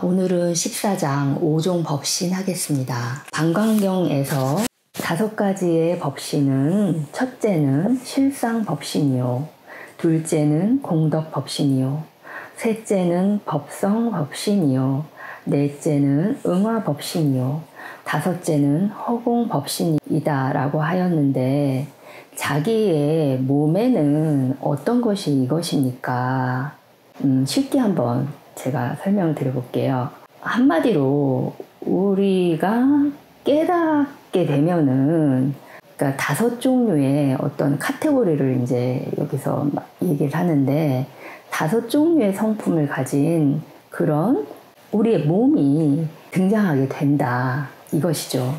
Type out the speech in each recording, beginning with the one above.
오늘은 14장 5종 법신 하겠습니다. 방광경에서 5가지의 법신은 첫째는 실상법신이요, 둘째는 공덕법신이요, 셋째는 법성법신이요, 넷째는 응화법신이요, 다섯째는 허공법신이다 라고 하였는데, 자기의 몸에는 어떤 것이 이것입니까? 쉽게 한번 제가 설명을 드려볼게요. 한마디로 우리가 깨닫게 되면은, 그러니까 5종류의 어떤 카테고리를 이제 여기서 얘기를 하는데, 5종류의 성품을 가진 그런 우리의 몸이 등장하게 된다, 이것이죠.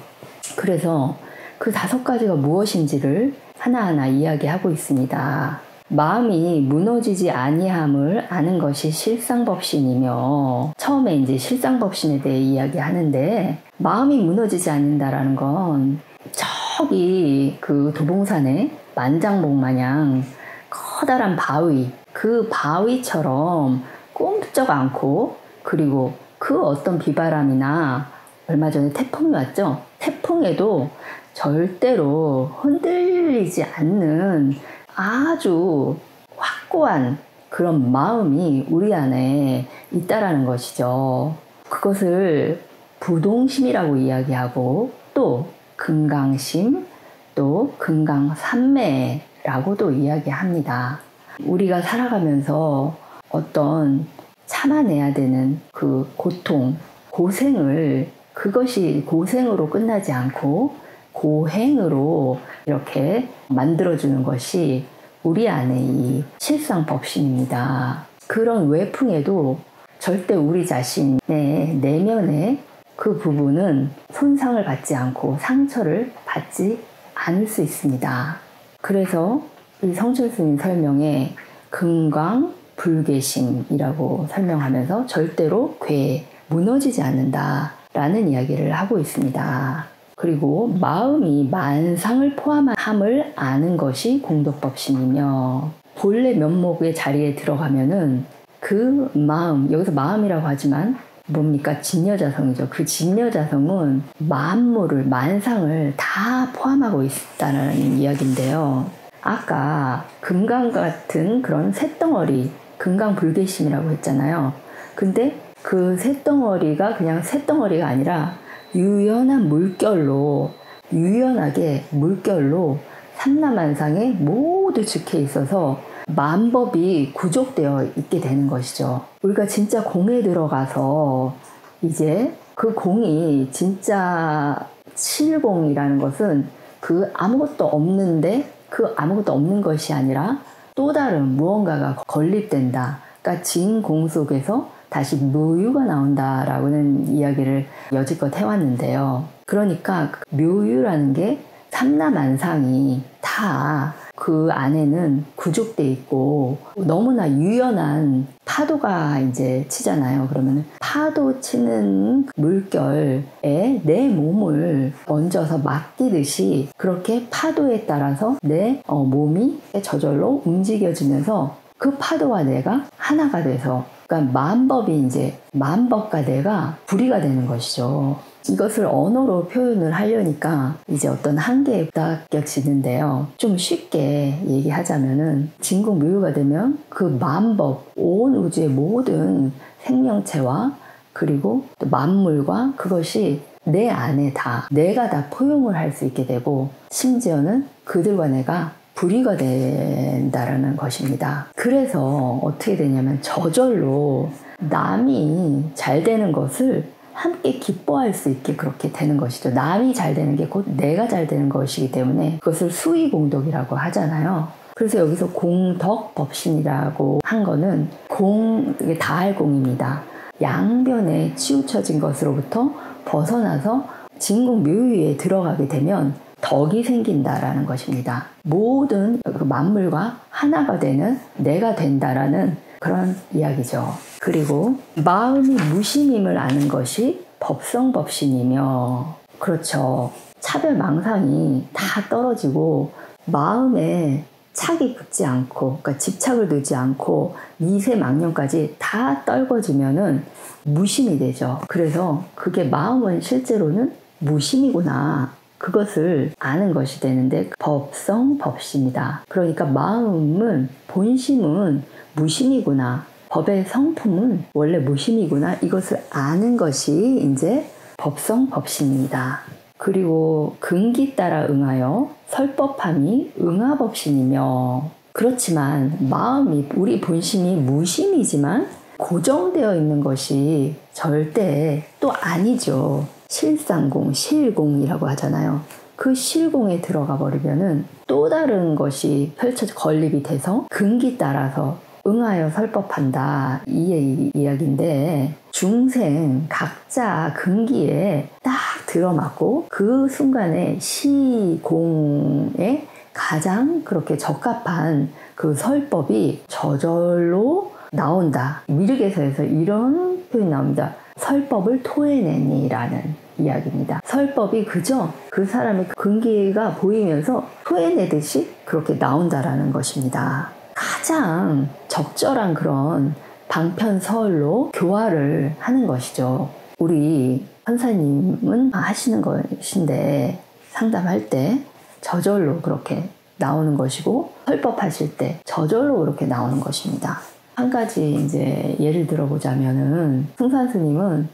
그래서 그 5가지가 무엇인지를 하나하나 이야기하고 있습니다. 마음이 무너지지 아니함을 아는 것이 실상법신이며, 처음에 이제 실상법신에 대해 이야기하는데, 마음이 무너지지 않는다라는 건 저기 그 도봉산에 만장봉 마냥 커다란 바위, 그 바위처럼 꼼짝 않고, 그리고 그 어떤 비바람이나 얼마 전에 태풍이 왔죠? 태풍에도 절대로 흔들리지 않는 아주 확고한 그런 마음이 우리 안에 있다라는 것이죠. 그것을 부동심이라고 이야기하고, 또 금강심, 또 금강산매라고도 이야기합니다. 우리가 살아가면서 어떤 참아내야 되는 그 고통, 고생을, 그것이 고생으로 끝나지 않고 고행으로 이렇게 만들어주는 것이 우리 안에 이 실상법신입니다. 그런 외풍에도 절대 우리 자신의 내면의 그 부분은 손상을 받지 않고 상처를 받지 않을 수 있습니다. 그래서 이 성철스님 설명에 금광불개심이라고 설명하면서 절대로 괴에 무너지지 않는다라는 이야기를 하고 있습니다. 그리고 마음이 만상을 포함함을 아는 것이 공덕법신이며, 본래 면목의 자리에 들어가면은 그 마음, 여기서 마음이라고 하지만 뭡니까? 진여자성이죠. 그 진여자성은 만물을, 만상을 다 포함하고 있다는 이야기인데요. 아까 금강 같은 그런 쇳덩어리, 금강불개심이라고 했잖아요. 근데 그 쇳덩어리가 그냥 쇳덩어리가 아니라 유연한 물결로, 유연하게 물결로 삼라만상에 모두 즉해 있어서 만법이 구족되어 있게 되는 것이죠. 우리가 진짜 공에 들어가서 이제 그 공이 진짜 칠공이라는 것은 그 아무것도 없는데, 그 아무것도 없는 것이 아니라 또 다른 무언가가 건립된다. 그러니까 진공 속에서 다시 묘유가 나온다라고는 이야기를 여지껏 해왔는데요. 그러니까 묘유라는 게 삼라만상이 다 그 안에는 구족돼 있고, 너무나 유연한 파도가 이제 치잖아요. 그러면 파도 치는 물결에 내 몸을 얹어서 맡기듯이 그렇게 파도에 따라서 내 몸이 저절로 움직여지면서 그 파도와 내가 하나가 돼서, 그러니까 만법이 이제 만법과 내가 불이가 되는 것이죠. 이것을 언어로 표현을 하려니까 이제 어떤 한계에 부닥쳐지는데요. 좀 쉽게 얘기하자면은 진공묘유가 되면 그 만법, 온 우주의 모든 생명체와 그리고 또 만물과 그것이 내 안에 다, 내가 다 포용을 할 수 있게 되고, 심지어는 그들과 내가 불이가 된다라는 것입니다. 그래서 어떻게 되냐면 저절로 남이 잘 되는 것을 함께 기뻐할 수 있게 그렇게 되는 것이죠. 남이 잘 되는 게 곧 내가 잘 되는 것이기 때문에 그것을 수의공덕이라고 하잖아요. 그래서 여기서 공덕법신이라고 한 거는 이게 다할공입니다. 양변에 치우쳐진 것으로부터 벗어나서 진공묘유에 들어가게 되면 덕이 생긴다라는 것입니다. 모든 그 만물과 하나가 되는 내가 된다라는 그런 이야기죠. 그리고 마음이 무심임을 아는 것이 법성법신이며, 그렇죠. 차별망상이 다 떨어지고 마음에 착이 붙지 않고, 그러니까 집착을 두지 않고 미세망령까지 다 떨궈지면은 무심이 되죠. 그래서 그게 마음은 실제로는 무심이구나. 그것을 아는 것이 되는데 법성 법신이다. 그러니까 마음은 본심은 무심이구나. 법의 성품은 원래 무심이구나. 이것을 아는 것이 이제 법성 법신입니다. 그리고 근기 따라 응하여 설법함이 응하법신이며, 그렇지만 마음이 우리 본심이 무심이지만 고정되어 있는 것이 절대 또 아니죠. 실상공, 실공이라고 하잖아요. 그 실공에 들어가 버리면은 또 다른 것이 펼쳐져 건립이 돼서 근기 따라서 응하여 설법한다, 이 이야기인데, 중생 각자 근기에 딱 들어맞고 그 순간에 시공에 가장 그렇게 적합한 그 설법이 저절로 나온다. 미륵에서에서 이런 표현이 나옵니다. 설법을 토해내니라는 이야기입니다. 설법이 그저 그 사람의 근기가 보이면서 토해내듯이 그렇게 나온다라는 것입니다. 가장 적절한 그런 방편서울로 교화를 하는 것이죠. 우리 선사님은 하시는 것인데, 상담할 때 저절로 그렇게 나오는 것이고, 설법하실 때 저절로 그렇게 나오는 것입니다. 한 가지 이제 예를 들어보자면은, 승산 스님은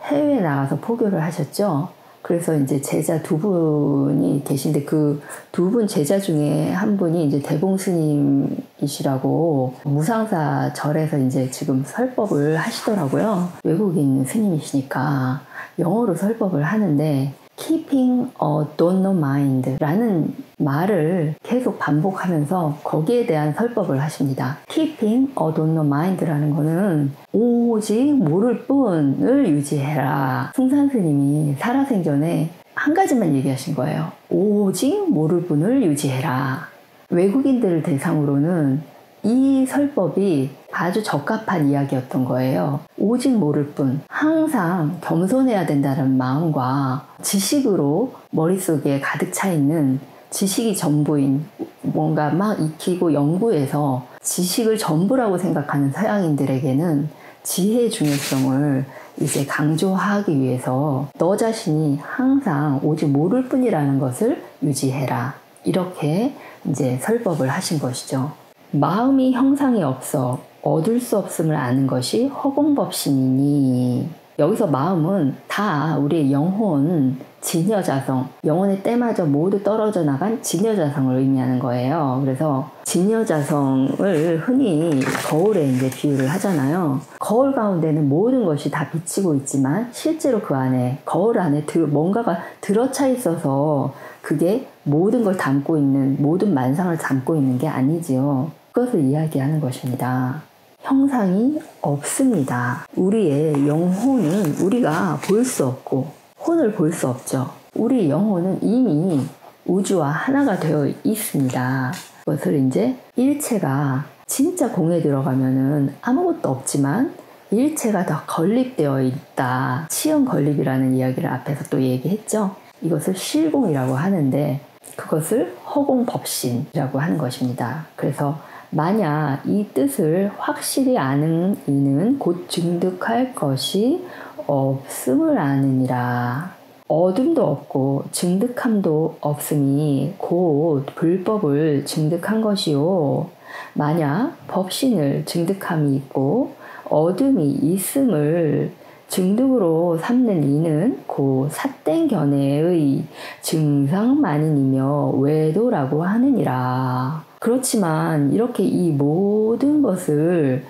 해외에 나가서 포교를 하셨죠. 그래서 이제 제자 두 분이 계신데, 그 두 분 제자 중에 한 분이 이제 대봉 스님이시라고 무상사 절에서 이제 지금 설법을 하시더라고요. 외국인 스님이시니까 영어로 설법을 하는데, keeping a donor mind 라는 말을 계속 반복하면서 거기에 대한 설법을 하십니다. keeping a donor mind 라는 거는 오직 모를 뿐을 유지해라. 승산 스님이 살아생전에 한 가지만 얘기하신 거예요. 오직 모를 뿐을 유지해라. 외국인들을 대상으로는 이 설법이 아주 적합한 이야기였던 거예요. 오직 모를 뿐, 항상 겸손해야 된다는 마음과 지식으로 머릿속에 가득 차 있는, 지식이 전부인, 뭔가 막 익히고 연구해서 지식을 전부라고 생각하는 서양인들에게는 지혜의 중요성을 이제 강조하기 위해서 너 자신이 항상 오직 모를 뿐이라는 것을 유지해라. 이렇게 이제 설법을 하신 것이죠. 마음이 형상이 없어 얻을 수 없음을 아는 것이 허공법신이니, 여기서 마음은 다 우리의 영혼, 진여자성, 영혼의 때마저 모두 떨어져 나간 진여자성을 의미하는 거예요. 그래서 진여자성을 흔히 거울에 이제 비유를 하잖아요. 거울 가운데는 모든 것이 다 비치고 있지만 실제로 그 안에, 거울 안에 뭔가가 들어차 있어서 그게 모든 걸 담고 있는, 모든 만상을 담고 있는 게 아니지요. 그것을 이야기하는 것입니다. 형상이 없습니다. 우리의 영혼은 우리가 볼 수 없고 혼을 볼 수 없죠. 우리 영혼은 이미 우주와 하나가 되어 있습니다. 그것을 이제 일체가 진짜 공에 들어가면은 아무것도 없지만 일체가 더 건립되어 있다. 치연 건립이라는 이야기를 앞에서 또 얘기했죠. 이것을 실공이라고 하는데, 그것을 허공법신이라고 하는 것입니다. 그래서 만약 이 뜻을 확실히 아는 이는 곧 증득할 것이 없음을 아느니라. 어둠도 없고 증득함도 없음이 곧 불법을 증득한 것이요. 만약 법신을 증득함이 있고 어둠이 있음을 증득으로 삼는 이는 곧 삿땡견해의 증상만인이며 외도라고 하느니라. 그렇지만 이렇게 이 모든 것을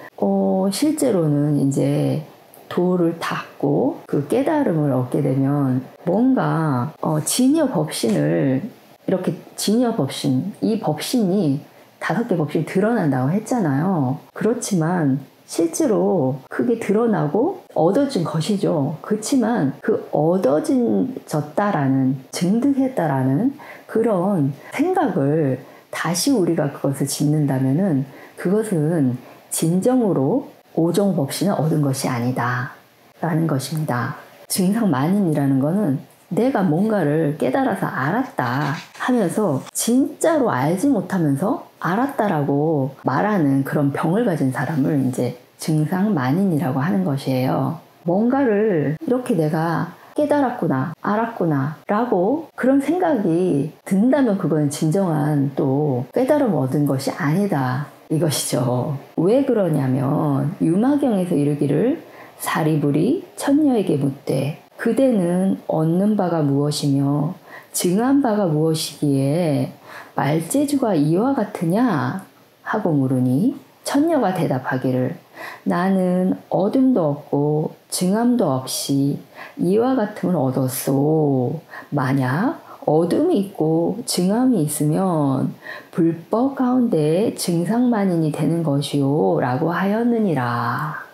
실제로는 이제 도를 닦고 그 깨달음을 얻게 되면 뭔가 진여 법신을, 이렇게 진여 법신, 이 법신이 5개 법신이 드러난다고 했잖아요. 그렇지만 실제로 그게 드러나고 얻어진 것이죠. 그렇지만 그 얻어졌다라는, 증득했다라는 그런 생각을 다시 우리가 그것을 짓는다면은 그것은 진정으로 오종법신을 얻은 것이 아니다 라는 것입니다. 증상만인이라는 거는 내가 뭔가를 깨달아서 알았다 하면서 진짜로 알지 못하면서 알았다라고 말하는 그런 병을 가진 사람을 이제 증상만인이라고 하는 것이에요. 뭔가를 이렇게 내가 깨달았구나, 알았구나 라고 그런 생각이 든다면 그건 진정한 또 깨달음 얻은 것이 아니다 이것이죠. 왜 그러냐면 유마경에서 이르기를 사리불이 천녀에게 묻되 그대는 얻는 바가 무엇이며 증한 바가 무엇이기에 말재주가 이와 같으냐 하고 물으니 천녀가 대답하기를 나는 얻음도 없고 증함도 없이 이와 같음을 얻었소. 만약 얻음이 있고 증함이 있으면 불법 가운데 증상만인이 되는 것이요 라고 하였느니라.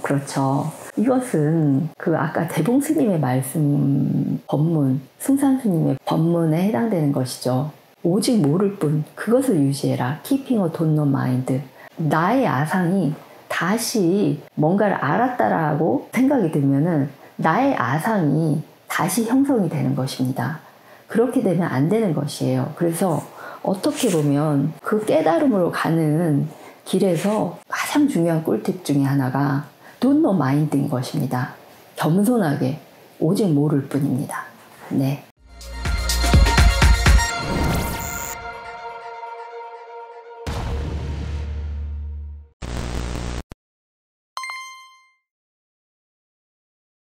그렇죠. 이것은 그 아까 대봉스님의 말씀 법문, 승산스님의 법문에 해당되는 것이죠. 오직 모를 뿐 그것을 유지해라. Keeping a don't know mind. 나의 아상이 다시 뭔가를 알았다라고 생각이 들면은 나의 아상이 다시 형성이 되는 것입니다. 그렇게 되면 안 되는 것이에요. 그래서 어떻게 보면 그 깨달음으로 가는 길에서 가장 중요한 꿀팁 중에 하나가 Don't know mind인 것입니다. 겸손하게 오직 모를 뿐입니다. 네.